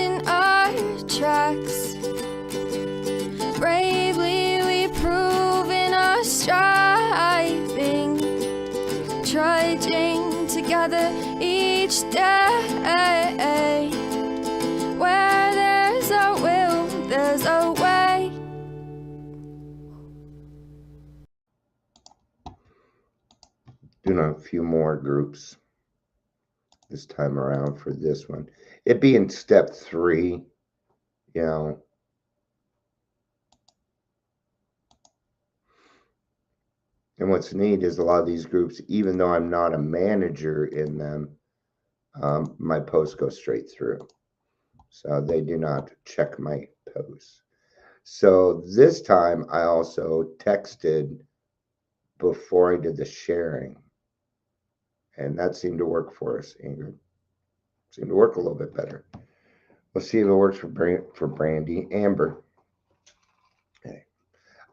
in our tracks. Bravely we prove in our striving, trudging together each day. Where there's a will, there's a way. Doing a few more groups this time around for this one. It being step 3, you know. And what's neat is a lot of these groups, even though I'm not a manager in them, my posts go straight through. So they do not check my posts. So this time I also texted before I did the sharing. And that seemed to work for us, Ingrid. Seemed to work a little bit better. Let's see if it works for Brandy. Amber. Okay.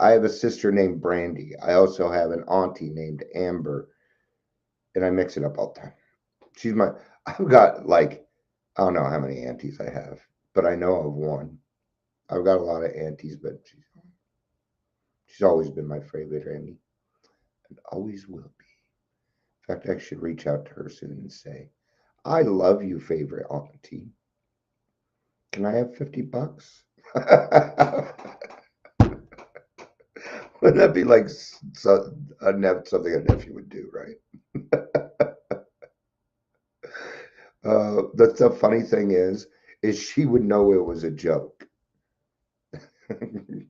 I have a sister named Brandy. I also have an auntie named Amber. And I mix it up all the time. I've got like, I don't know how many aunties I have, but I know of one. I've got a lot of aunties, but she's always been my favorite auntie and always will be. In fact, I should reach out to her soon and say, I love you, favorite auntie. Can I have $50? Wouldn't that be like something a nephew would do, right? The funny thing is she would know it was a joke.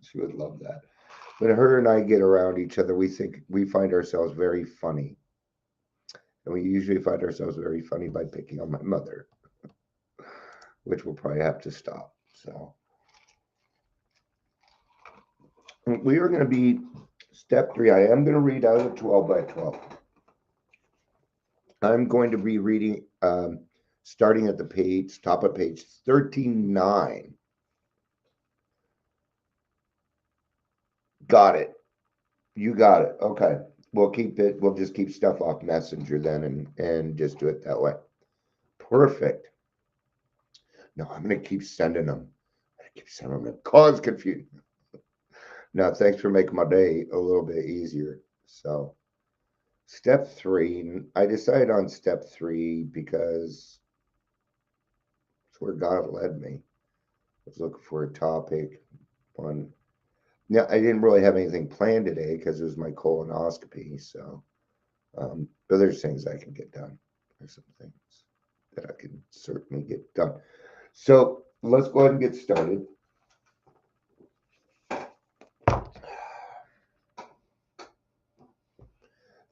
She would love that. When her and I get around each other, we find ourselves very funny. And we usually find ourselves very funny by picking on my mother, which we'll probably have to stop. So we are going to be step 3. I am going to read out of 12 by 12. I'm going to be reading starting at the page, top of page 39. Got it. You got it. Okay. We'll just keep stuff off Messenger then and just do it that way. Perfect. No, I'm going to keep sending them. Cause confusion. Now, thanks for making my day a little bit easier. So, step 3, I decided on step 3 because it's where God led me. I was looking for a topic. Yeah, I didn't really have anything planned today because it was my colonoscopy. So, but there's things I can get done. There's some things that I can certainly get done. So let's go ahead and get started.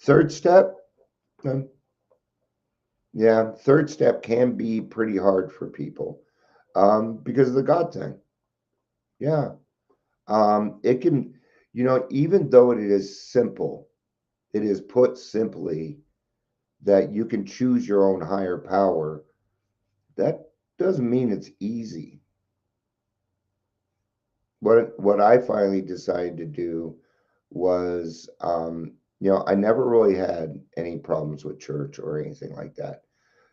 Third step. Yeah, third step can be pretty hard for people because of the God thing. Yeah. It can, even though it is simple, it is put simply that you can choose your own higher power. That doesn't mean it's easy. What I finally decided to do was, I never really had any problems with church or anything like that.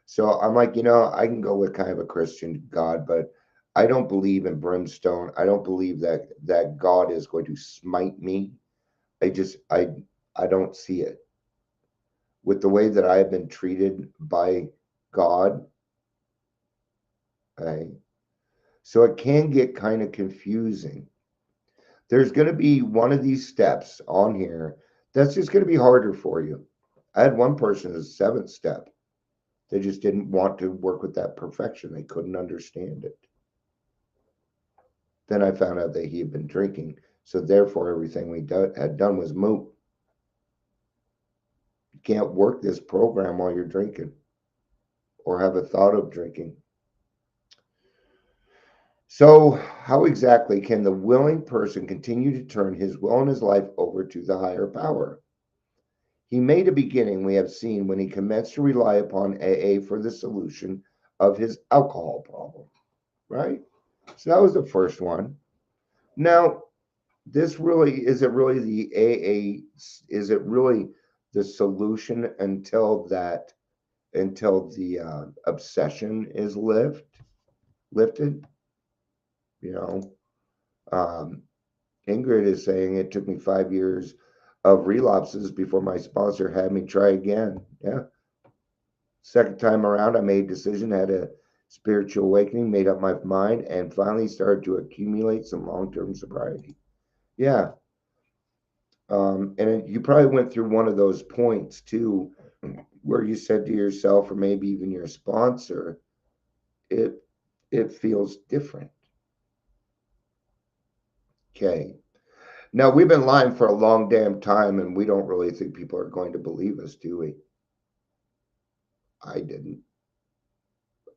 So I'm like, I can go with kind of a Christian God, but I don't believe in brimstone. I don't believe that God is going to smite me. I don't see it. With the way that I have been treated by God, okay? So it can get kind of confusing. There's going to be one of these steps on here that's just going to be harder for you. I had one person as a 7th step. They just didn't want to work with that perfection. They couldn't understand it. Then I found out that he had been drinking. So therefore, everything we had done was moot. You can't work this program while you're drinking or have a thought of drinking. So how exactly can the willing person continue to turn his will and his life over to the higher power? He made a beginning, we have seen, when he commenced to rely upon AA for the solution of his alcohol problem, right? So that was the first one. Now, is it really the solution until the obsession is lifted? lifted. You know, um, Ingrid is saying it took me 5 years of relapses before my sponsor had me try again. Yeah. Second time around, I made a decision, had a spiritual awakening, made up my mind, and finally started to accumulate some long term sobriety. Yeah. And you probably went through one of those points too, where you said to yourself, or maybe even your sponsor, it it feels different. Okay. Now we've been lying for a long damn time, and we don't really think people are going to believe us, do we? I didn't.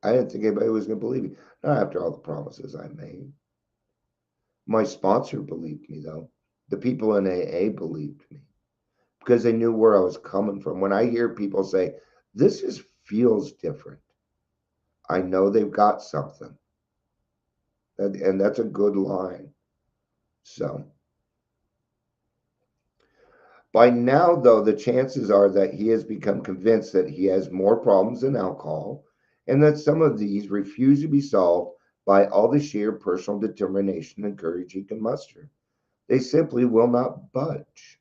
I didn't think anybody was going to believe me. Not after all the promises I made. My sponsor believed me, though. The people in AA believed me because they knew where I was coming from. When I hear people say, this just feels different, I know they've got something. And that's a good line. So, by now, though, the chances are that he has become convinced that he has more problems than alcohol and that some of these refuse to be solved by all the sheer personal determination and courage he can muster. They simply will not budge.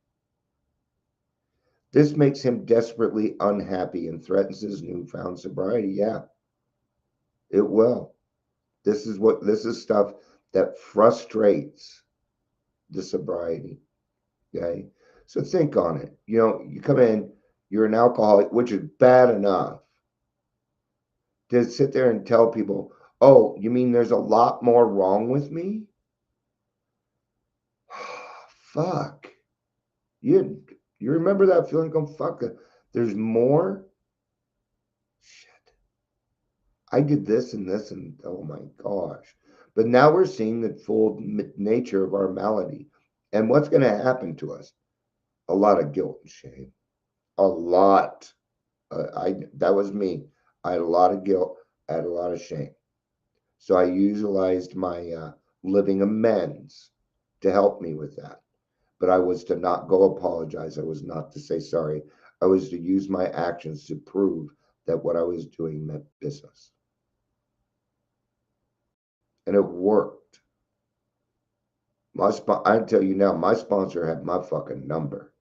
This makes him desperately unhappy and threatens his newfound sobriety. Yeah, it will. This is stuff that frustrates the sobriety. Okay. So think on it. You come in, you're an alcoholic, which is bad enough. To sit there and tell people, oh, you mean there's a lot more wrong with me? Fuck. You remember that feeling? Go, fuck it. There's more? Shit. I did this and this, and oh my gosh. But now we're seeing the full nature of our malady. And what's going to happen to us? A lot of guilt and shame. A lot. That was me. I had a lot of guilt. I had a lot of shame. So I utilized my living amends to help me with that. But I was to not go apologize. I was not to say sorry. I was to use my actions to prove that what I was doing meant business. And it worked. I tell you now, my sponsor had my fucking number.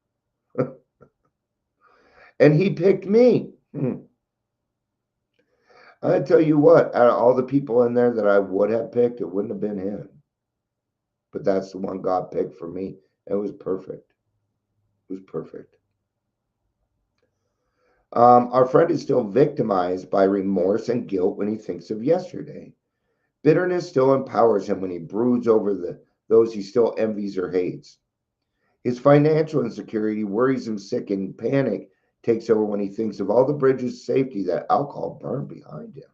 And he picked me. I tell you what, out of all the people in there that I would have picked, it wouldn't have been him. But that's the one God picked for me. It was perfect. It was perfect. Our friend is still victimized by remorse and guilt when he thinks of yesterday. Bitterness still empowers him when he broods over those he still envies or hates. His financial insecurity worries him sick, and panic takes over when he thinks of all the bridges of safety that alcohol burned behind him.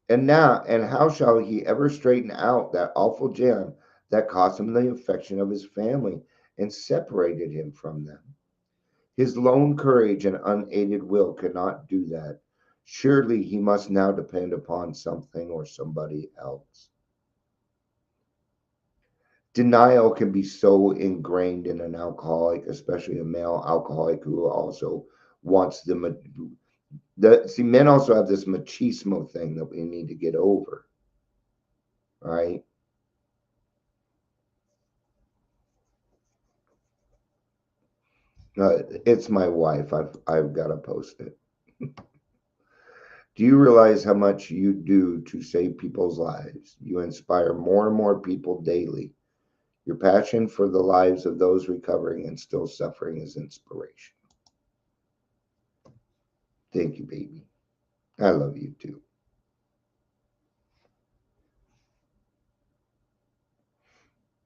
And how shall he ever straighten out that awful jam that cost him the affection of his family and separated him from them? His lone courage and unaided will cannot do that. Surely he must now depend upon something or somebody else. Denial can be so ingrained in an alcoholic, especially a male alcoholic who also wants see, men also have this machismo thing that we need to get over, right? It's my wife. I've got to post it. Do you realize how much you do to save people's lives? You inspire more and more people daily. Your passion for the lives of those recovering and still suffering is inspiration. Thank you, baby. I love you too.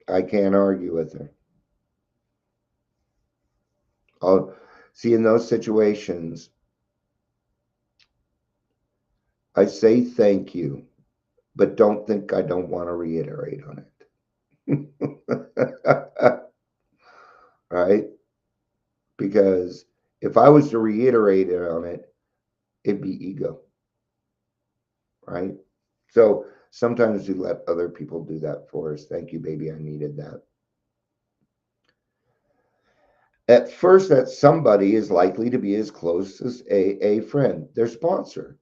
I can't argue with her. I'll see in those situations, I say thank you, but don't think I don't want to reiterate on it. Right? Because if I was to reiterate it on it, it'd be ego. Right? So sometimes we let other people do that for us. Thank you, baby. I needed that. At first, that somebody is likely to be as close as a friend, their sponsor.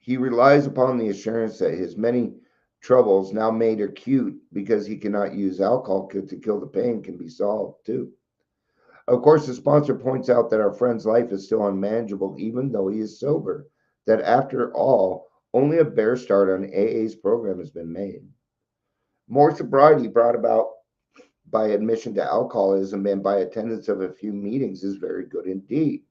He relies upon the assurance that his many troubles, now made acute because he cannot use alcohol to kill the pain, can be solved too. Of course, the sponsor points out that our friend's life is still unmanageable even though he is sober, that after all, only a bare start on AA's program has been made. More sobriety brought about by admission to alcoholism and by attendance of a few meetings is very good indeed.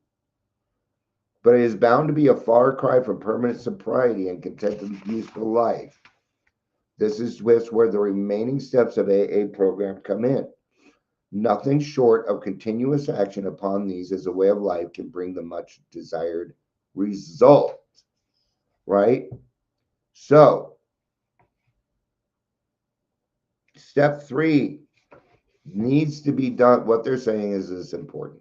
But it is bound to be a far cry from permanent sobriety and contented useful life. This is where the remaining steps of AA program come in. Nothing short of continuous action upon these as a way of life can bring the much desired result. Right? So, step 3 needs to be done. What they're saying is important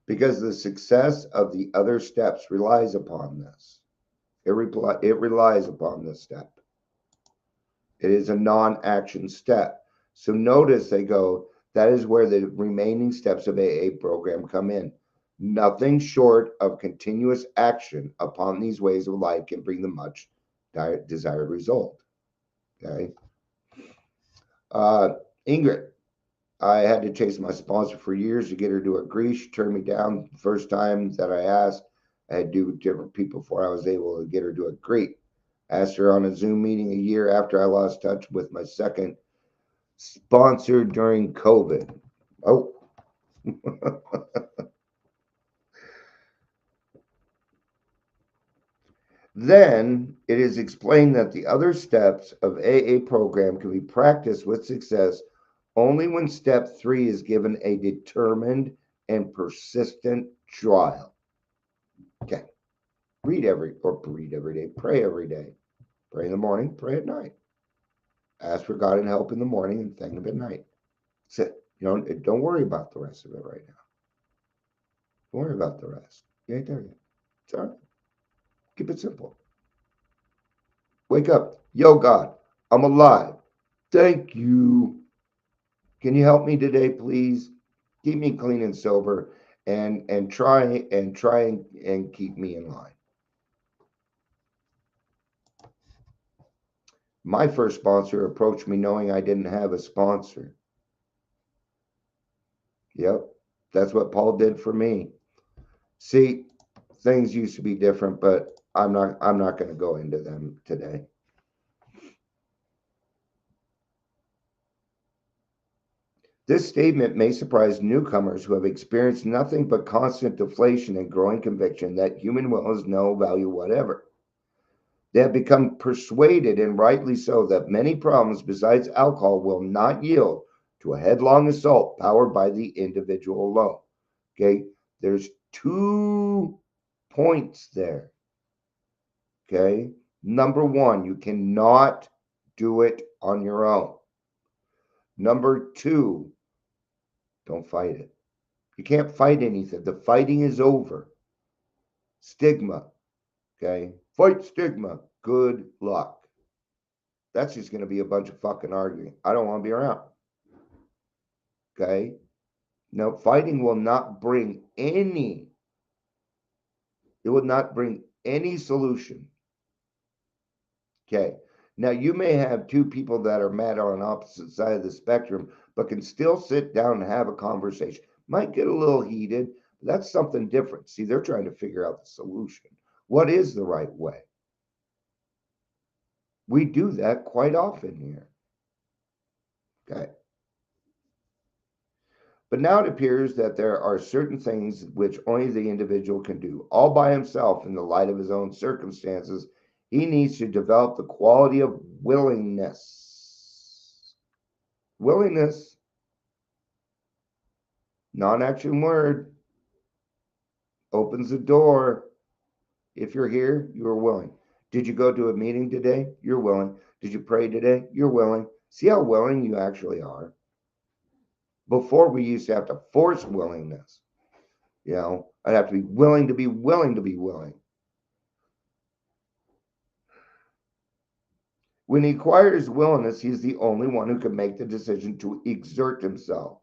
because the success of the other steps relies upon this. It relies upon this step. It is a non-action step. So notice they go, that is where the remaining steps of AA program come in. Nothing short of continuous action upon these ways of life can bring the much desired result. Okay. Ingrid, I had to chase my sponsor for years to get her to agree. She turned me down the first time that I asked. I had to do with different people before I was able to get her to agree. Asked her on a Zoom meeting a year after I lost touch with my second sponsor during COVID. Oh. Then it is explained that the other steps of AA program can be practiced with success only when step 3 is given a determined and persistent trial. Okay. Read every day, pray every day. Pray in the morning, pray at night. Ask for God and help in the morning and thank Him at night. That's it. Don't worry about the rest of it right now. Don't worry about the rest. You ain't there yet. It's all right. Keep it simple. Wake up. Yo, God, I'm alive. Thank you. Can you help me today, please? Keep me clean and sober and try and keep me in line. My first sponsor approached me knowing I didn't have a sponsor. Yep, that's what Paul did for me. See, things used to be different, but I'm not going to go into them today. This statement may surprise newcomers who have experienced nothing but constant deflation and growing conviction that human will has no value whatever. They have become persuaded, and rightly so, that many problems besides alcohol will not yield to a headlong assault powered by the individual alone. Okay, there's 2 points there. Okay, number 1, you cannot do it on your own. Number 2, don't fight it. You can't fight anything. The fighting is over. Stigma. Okay, fight stigma. Good luck. That's just going to be a bunch of fucking arguing. I don't want to be around. Okay? No, fighting will not bring any, it will not bring any solution. Okay. Now, you may have 2 people that are mad on opposite side of the spectrum, but can still sit down and have a conversation. Might get a little heated, but that's something different. See, they're trying to figure out the solution. What is the right way? We do that quite often here. Okay. But now it appears that there are certain things which only the individual can do. All by himself, in the light of his own circumstances, he needs to develop the quality of willingness. Willingness, non-action word, opens the door. If you're here, you are willing. Did you go to a meeting today? You're willing. Did you pray today? You're willing. See how willing you actually are. Before, we used to have to force willingness. I'd have to be willing to be willing to be willing. When he acquires willingness, he's the only one who can make the decision to exert himself.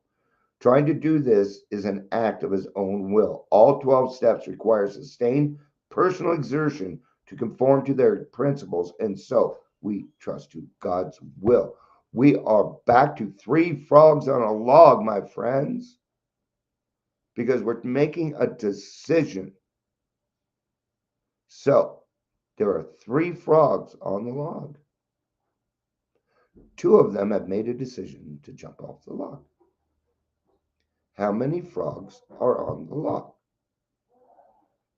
Trying to do this is an act of his own will. All 12 steps require sustained personal exertion to conform to their principles, and so we trust to God's will. We are back to three frogs on a log, my friends, because we're making a decision. So there are three frogs on the log. Two of them have made a decision to jump off the log. How many frogs are on the log?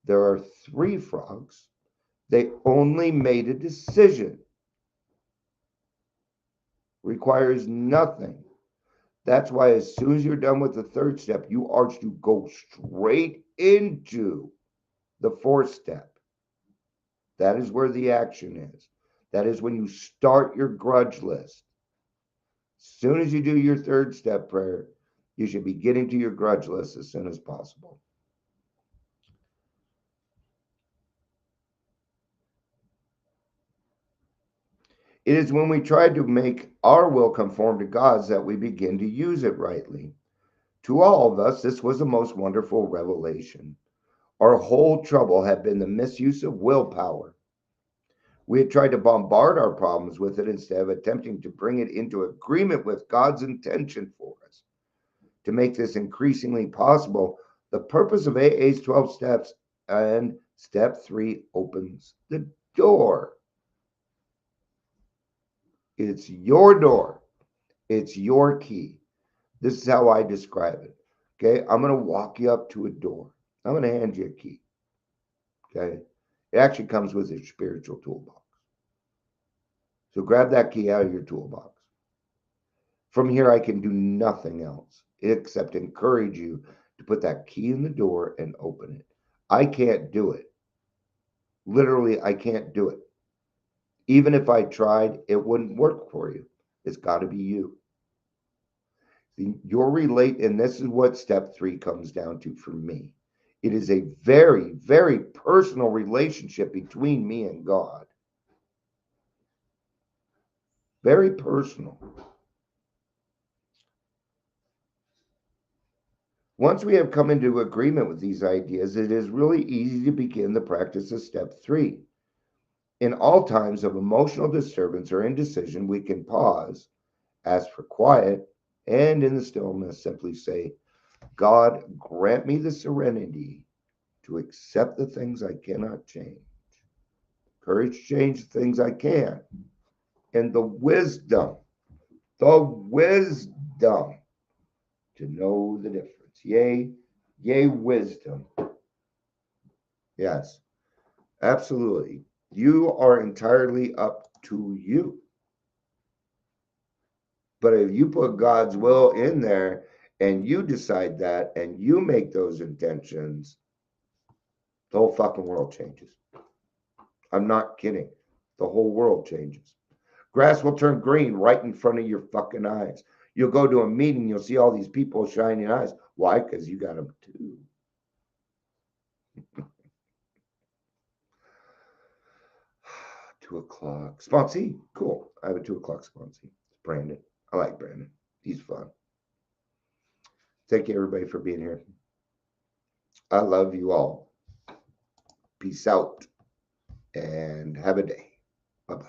There are three frogs. They only made a decision. Requires nothing. That's why as soon as you're done with the third step, you are to go straight into the fourth step. That is where the action is. That is when you start your grudge list. As soon as you do your third step prayer, you should be getting to your grudge list as soon as possible. It is when we try to make our will conform to God's that we begin to use it rightly. To all of us, this was the most wonderful revelation. Our whole trouble had been the misuse of willpower. We had tried to bombard our problems with it instead of attempting to bring it into agreement with God's intention for us. To make this increasingly possible, the purpose of AA's 12 steps and step 3 opens the door. It's your door. It's your key. This is how I describe it. Okay, I'm going to walk you up to a door. I'm going to hand you a key. Okay, it actually comes with a spiritual toolbox. So grab that key out of your toolbox. From here, I can do nothing else except encourage you to put that key in the door and open it. I can't do it. Literally, I can't do it. Even if I tried, it wouldn't work for you. It's got to be you. And this is what step 3 comes down to for me. It is a very, very personal relationship between me and God. Very personal. Once we have come into agreement with these ideas, it is really easy to begin the practice of step 3. In all times of emotional disturbance or indecision, we can pause, ask for quiet, and in the stillness simply say, God, grant me the serenity to accept the things I cannot change, courage to change the things I can, and the wisdom to know the difference. Yea, wisdom. Yes, absolutely. You are entirely up to you. But if you put God's will in there and you decide that and you make those intentions, the whole fucking world changes. I'm not kidding. The whole world changes. Grass will turn green right in front of your fucking eyes. You'll go to a meeting, you'll see all these people with shining eyes. Why? Because you got them too. 2 o'clock. Sponsee. Cool. I have a 2 o'clock sponsee. It's Brandon. I like Brandon. He's fun. Thank you, everybody, for being here. I love you all. Peace out and have a day.